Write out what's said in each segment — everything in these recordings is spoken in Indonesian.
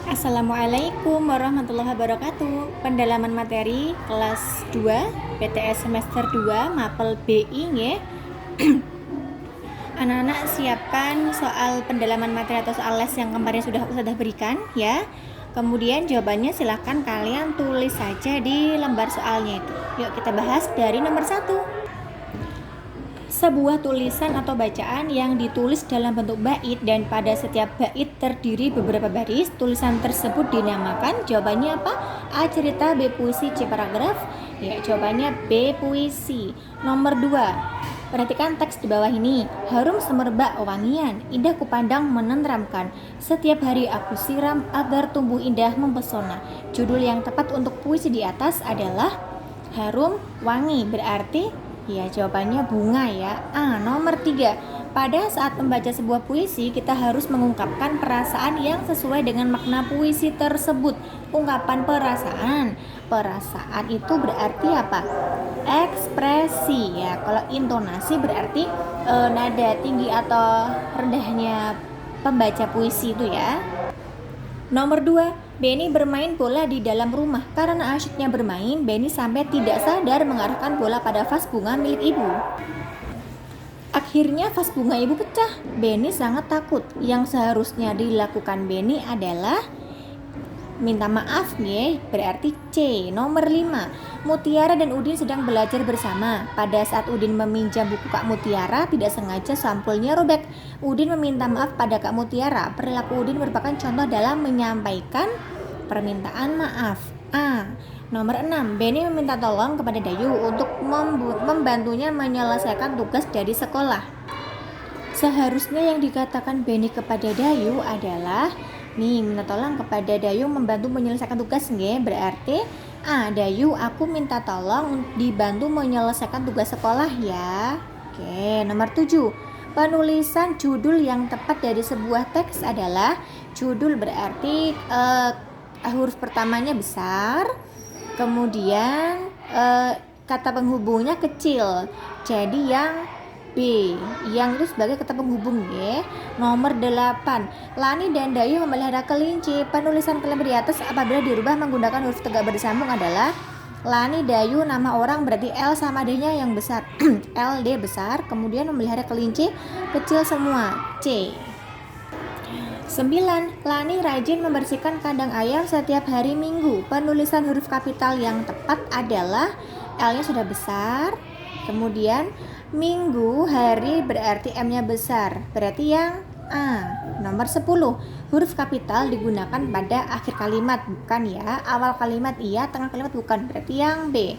Assalamualaikum warahmatullahi wabarakatuh. Pendalaman materi kelas 2 PTS semester 2 Mapel BI nggih. Anak-anak siapkan soal pendalaman materi atau soal les yang kemarin sudah berikan ya. Kemudian jawabannya silahkan kalian tulis saja di lembar soalnya itu. Yuk kita bahas dari nomor 1. Sebuah tulisan atau bacaan yang ditulis dalam bentuk bait dan pada setiap bait terdiri beberapa baris. Tulisan tersebut dinamakan, jawabannya apa? A. Cerita, B. Puisi, C. Paragraf. Ya, jawabannya B. Puisi. Nomor 2. Perhatikan teks di bawah ini. Harum semerbak wangian, indah kupandang menenteramkan. Setiap hari aku siram agar tumbuh indah mempesona. Judul yang tepat untuk puisi di atas adalah harum wangi, berarti ya jawabannya bunga ya. Nomor 3. Pada saat membaca sebuah puisi, kita harus mengungkapkan perasaan yang sesuai dengan makna puisi tersebut. Ungkapan perasaan. Perasaan itu berarti apa? Ekspresi ya. Kalau intonasi berarti nada tinggi atau rendahnya pembaca puisi itu ya. Nomor 2. Benny bermain bola di dalam rumah. Karena asyiknya bermain, Benny sampai tidak sadar mengarahkan bola pada vas bunga milik ibu. Akhirnya vas bunga ibu pecah. Benny sangat takut. Yang seharusnya dilakukan Benny adalah minta maaf nih, berarti C. Nomor 5. Mutiara dan Udin sedang belajar bersama. Pada saat Udin meminjam buku Kak Mutiara, tidak sengaja sampulnya robek. Udin meminta maaf pada Kak Mutiara. Perilaku Udin merupakan contoh dalam menyampaikan permintaan maaf. Nomor 6. Benny meminta tolong kepada Dayu untuk membantunya menyelesaikan tugas dari sekolah. Seharusnya yang dikatakan Benny kepada Dayu adalah minta tolong kepada Dayu membantu menyelesaikan tugas nggih, berarti Dayu aku minta tolong dibantu menyelesaikan tugas sekolah ya. Oke, nomor 7. Penulisan judul yang tepat dari sebuah teks adalah judul berarti huruf pertamanya besar, kemudian kata penghubungnya kecil. Jadi yang B, yang itu sebagai kata penghubung ya. Nomor 8. Lani dan Dayu memelihara kelinci. Penulisan kalimat di atas apabila dirubah menggunakan huruf tegak bersambung adalah Lani, Dayu, nama orang berarti L sama D-nya yang besar. L, D besar, kemudian memelihara kelinci kecil semua, C. 9. Lani rajin membersihkan kandang ayam setiap hari Minggu. Penulisan huruf kapital yang tepat adalah L-nya sudah besar, kemudian Minggu, hari berarti M-nya besar, berarti yang A. Nomor 10. Huruf kapital digunakan pada akhir kalimat, bukan ya. Awal kalimat iya, tengah kalimat bukan, berarti yang B.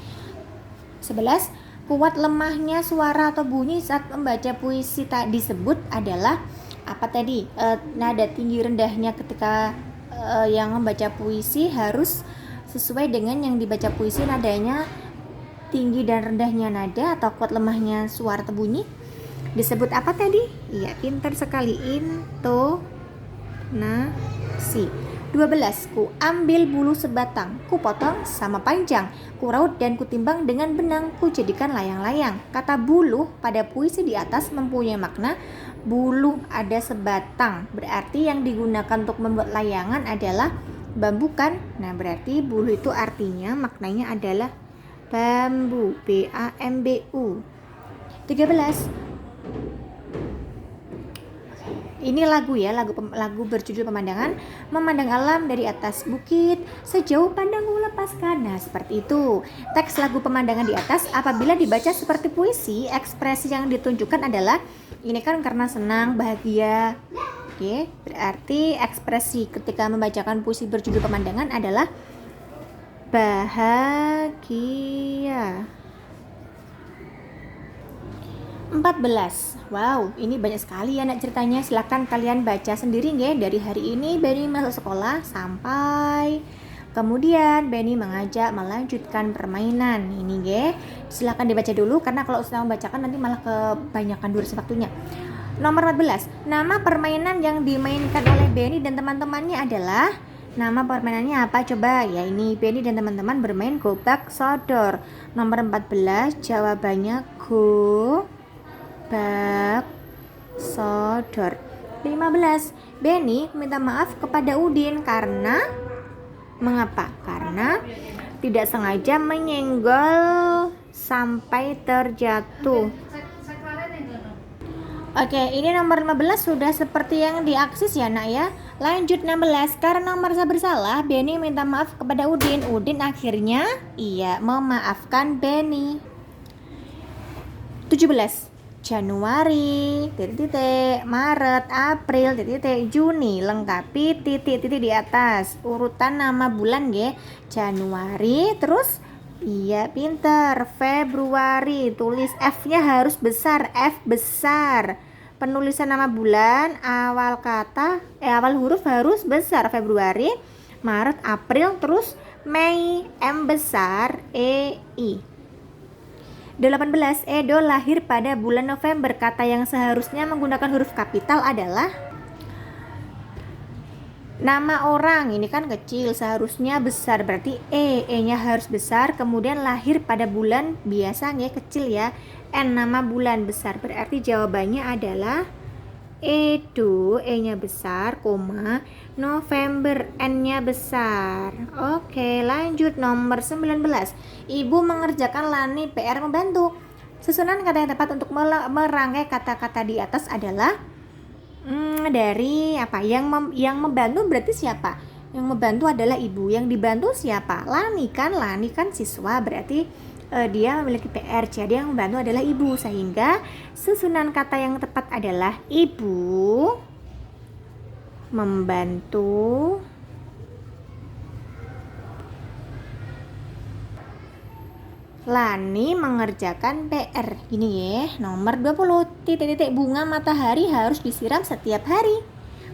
11. Kuat lemahnya suara atau bunyi saat membaca puisi tak disebut adalah apa tadi? Nada tinggi rendahnya ketika yang membaca puisi harus sesuai dengan yang dibaca puisi, nadanya tinggi dan rendahnya nada atau kuat lemahnya suara atau bunyi disebut apa tadi? Iya, pintar sekali, intonasi. 12. Ku ambil bulu sebatang, ku potong sama panjang, ku raut dan ku timbang dengan benang, ku jadikan layang-layang. Kata bulu pada puisi di atas mempunyai makna bulu ada sebatang, berarti yang digunakan untuk membuat layangan adalah bambu kan? Nah, berarti bulu itu artinya maknanya adalah bambu, B-A-M-B-U. 13. Ini lagu ya, lagu berjudul Pemandangan. Memandang alam dari atas bukit, sejauh pandangku lepaskan. Nah, seperti itu. Teks lagu Pemandangan di atas apabila dibaca seperti puisi, ekspresi yang ditunjukkan adalah ini kan karena senang, bahagia. Oke, berarti ekspresi ketika membacakan puisi berjudul Pemandangan adalah bahagia. 14. Wow, ini banyak sekali ya nak ceritanya. Silakan kalian baca sendiri nggih. Dari hari ini Benny masuk sekolah sampai kemudian Benny mengajak melanjutkan permainan. Ini nggih. Silakan dibaca dulu karena kalau sudah membacakan nanti malah kebanyakan durasi waktunya. Nomor 14. Nama permainan yang dimainkan oleh Benny dan teman-temannya adalah, nama permainannya apa coba? Ya ini Benny dan teman-teman bermain gobak sodor. Nomor 14 jawabannya gobak sodor. 15. Beni minta maaf kepada Udin karena mengapa? Karena tidak sengaja menyenggol sampai terjatuh. Oke, ini nomor 15 sudah seperti yang diaksis ya nak ya. Lanjut 16. Karena merasa bersalah, Beni minta maaf kepada Udin. Udin akhirnya memaafkan Beni. 17. Januari, Maret, April, Juni. Lengkapi titik-titik di atas. Urutan nama bulan ya. Januari, terus pinter. Februari, tulis F-nya harus besar, F besar. Penulisan nama bulan, awal huruf harus besar. Februari, Maret, April, terus Mei, M besar, E-I. 18. Edo lahir pada bulan November. Kata yang seharusnya menggunakan huruf kapital adalah nama orang. Ini kan kecil, seharusnya besar, berarti E-nya harus besar. Kemudian lahir pada bulan biasanya kecil ya. N nama bulan besar, berarti jawabannya adalah Edo, E-nya besar, November, N-nya besar. Oke, lanjut nomor 19. Ibu mengerjakan Lani PR membantu. Susunan kata yang tepat untuk merangkai kata-kata di atas adalah dari apa? Yang membantu berarti siapa? Yang membantu adalah ibu. Yang dibantu siapa? Lani kan siswa, berarti dia memiliki PR, jadi yang membantu adalah ibu, sehingga susunan kata yang tepat adalah ibu membantu Lani mengerjakan PR. Gini ya, nomor 20. Titik-titik bunga matahari harus disiram setiap hari.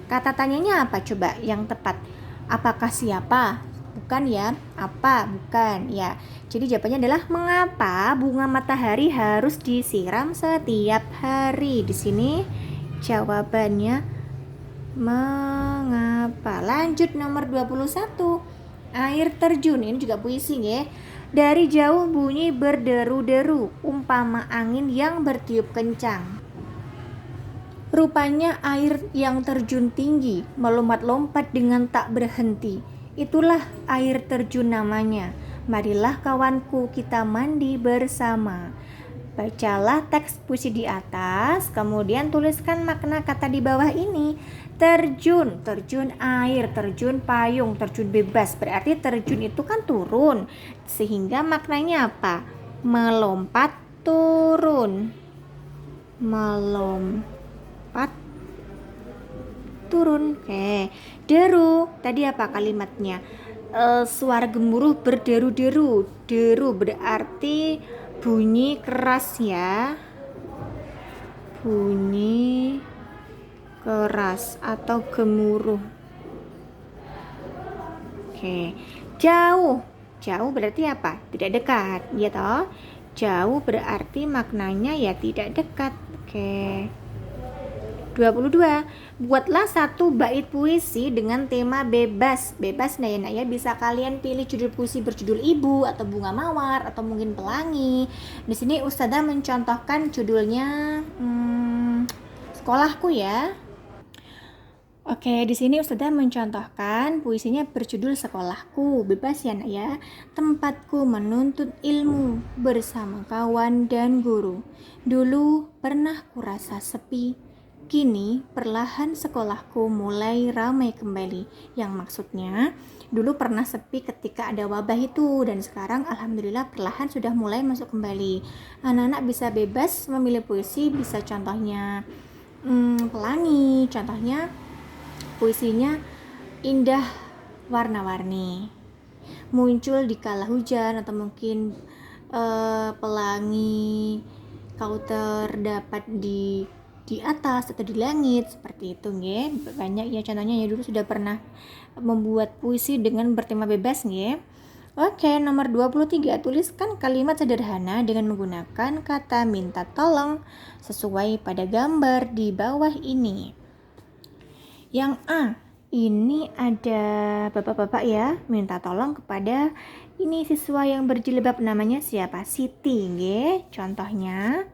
Kata tanyanya apa coba yang tepat? Apakah siapa? Bukan ya. Apa? Bukan ya. Jadi jawabannya adalah mengapa bunga matahari harus disiram setiap hari. Di sini jawabannya mengapa. Lanjut nomor 21. Air terjun, ini juga puisi ya. Dari jauh bunyi berderu-deru, umpama angin yang bertiup kencang. Rupanya air yang terjun tinggi, melompat-lompat dengan tak berhenti. Itulah air terjun namanya. Marilah kawanku kita mandi bersama. Bacalah teks puisi di atas, kemudian tuliskan makna kata di bawah ini. Terjun, terjun air, terjun payung, terjun bebas. Berarti terjun itu kan turun, sehingga maknanya apa? Melompat turun. Melompat turun. Oke. Deru, tadi apa kalimatnya? Suara gemuruh berderu-deru. Deru berarti bunyi keras ya. Bunyi keras atau gemuruh. Oke. Jauh. Jauh berarti apa? Tidak dekat, ya toh? Jauh berarti maknanya ya tidak dekat. Oke. 22. Buatlah satu bait puisi dengan tema bebas. Bebas nah ya, bisa kalian pilih judul puisi berjudul Ibu atau Bunga Mawar atau mungkin Pelangi. Di sini Ustazah mencontohkan judulnya Sekolahku ya. Oke, di sini Ustazah mencontohkan puisinya berjudul Sekolahku. Bebas ya nak ya. Tempatku menuntut ilmu bersama kawan dan guru. Dulu pernah kurasa sepi. Kini perlahan sekolahku mulai ramai kembali. Yang maksudnya dulu pernah sepi ketika ada wabah itu, dan sekarang alhamdulillah perlahan sudah mulai masuk kembali. Anak-anak bisa bebas memilih puisi, bisa contohnya Pelangi, contohnya puisinya indah warna-warni, muncul di kala hujan, atau mungkin pelangi kau terdapat di atas atau di langit, seperti itu nge. Banyak ya contohnya ya, dulu sudah pernah membuat puisi dengan bertema bebas nge. Oke, nomor 23. Tuliskan kalimat sederhana dengan menggunakan kata minta tolong sesuai pada gambar di bawah ini. Yang A, ini ada bapak-bapak ya, minta tolong kepada ini siswa yang berjilbab, namanya siapa? Siti nge. Contohnya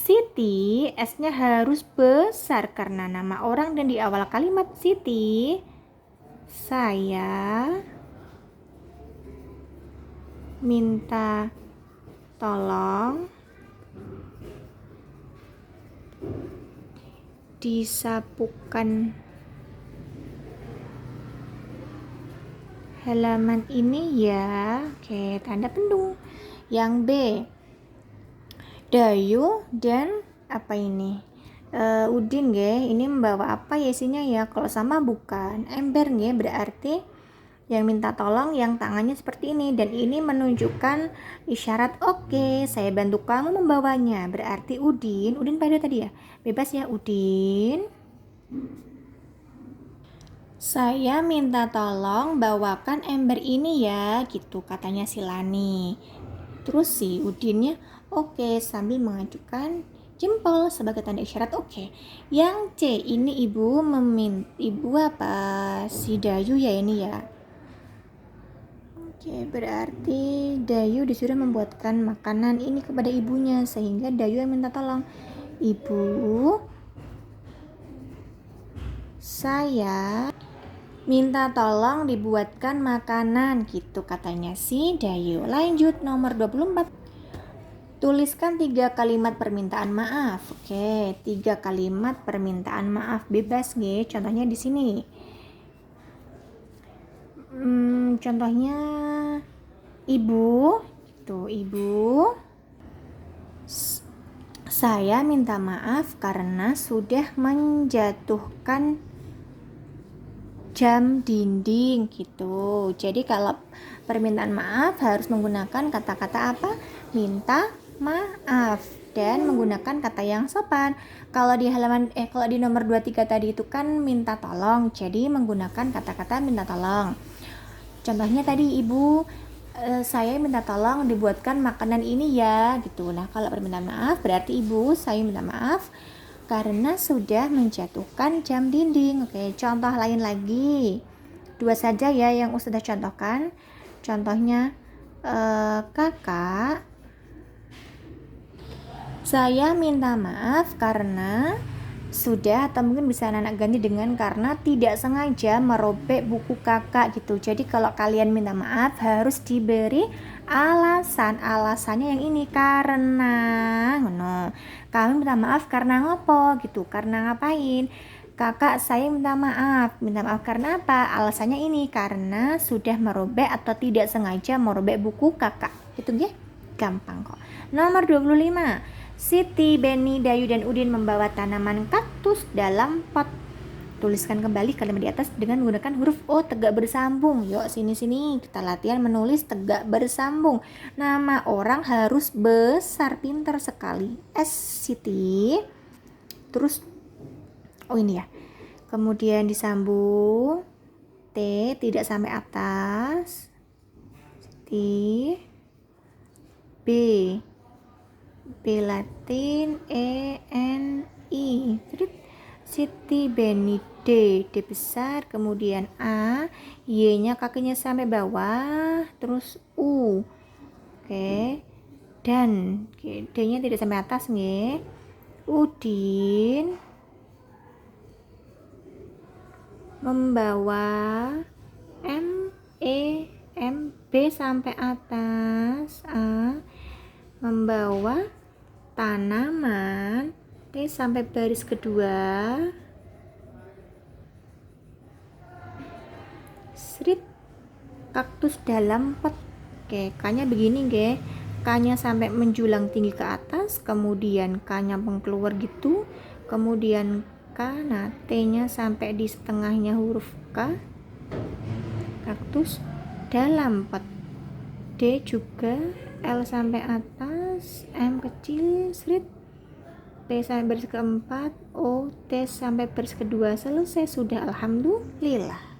Siti, S-nya harus besar karena nama orang dan di awal kalimat Siti. Saya minta tolong disapukan halaman ini ya. Oke, tanda pendung. Yang B, Dayu dan apa ini? Udin nggih, ini membawa apa ya isinya ya? Kalau sama bukan. Ember nggih, berarti yang minta tolong yang tangannya seperti ini, dan ini menunjukkan isyarat oke, saya bantu kamu membawanya. Berarti Udin pada tadi ya, bebas ya Udin. Saya minta tolong bawakan ember ini ya, gitu katanya si Lani. Terus si Udinnya oke sambil mengajukan jempol sebagai tanda isyarat oke. Yang C ini ibu apa si Dayu ya ini ya. Oke, berarti Dayu disuruh membuatkan makanan ini kepada ibunya, sehingga Dayu yang minta tolong. Ibu, saya minta tolong dibuatkan makanan, gitu katanya si Dayu. Lanjut nomor 24. Tuliskan 3 kalimat permintaan maaf. Oke, 3 kalimat permintaan maaf bebas nih. Contohnya di sini. Contohnya ibu, saya minta maaf karena sudah menjatuhkan jam dinding gitu. Jadi kalau permintaan maaf harus menggunakan kata-kata apa? Minta maaf dan menggunakan kata yang sopan. Kalau di kalau di nomor 23 tadi itu kan minta tolong, jadi menggunakan kata-kata minta tolong. Contohnya tadi ibu, saya minta tolong dibuatkan makanan ini ya gitu. Nah kalau permintaan maaf berarti ibu, saya minta maaf karena sudah menjatuhkan jam dinding. Oke, contoh lain lagi. 2 saja ya yang sudah contohkan. Contohnya kakak, saya minta maaf karena sudah, atau mungkin bisa anak ganti dengan karena tidak sengaja merobek buku kakak gitu. Jadi kalau kalian minta maaf harus diberi alasannya yang ini, karena kami minta maaf karena ngopo gitu, karena ngapain. Kakak saya minta maaf karena apa? Alasannya ini karena sudah merobek atau tidak sengaja merobek buku kakak. Itu ya, gampang kok. Nomor 25. Siti, Beni, Dayu, dan Udin membawa tanaman kaktus dalam pot. Tuliskan kembali kalimat di atas dengan menggunakan huruf O tegak bersambung. Yuk sini kita latihan menulis tegak bersambung. Nama orang harus besar, pintar sekali. S Siti. Terus ini ya. Kemudian disambung T tidak sampai atas. Siti. B Latin, E N I. Siti, Beni, D besar, kemudian A, Y-nya kakinya sampai bawah, terus U. Oke. Dan D-nya tidak sampai atas nggih. Udin membawa B sampai atas, A membawa tanaman, T sampai baris kedua, kaktus dalam pot. Oke, K-nya begini nggih. K-nya sampai menjulang tinggi ke atas, kemudian K-nya keluar gitu, kemudian K, nah T-nya sampai di setengahnya huruf K. Kaktus dalam pot. D juga, L sampai atas, M kecil, P sampai baris keempat, O, T sampai baris kedua. Selesai sudah, alhamdulillah.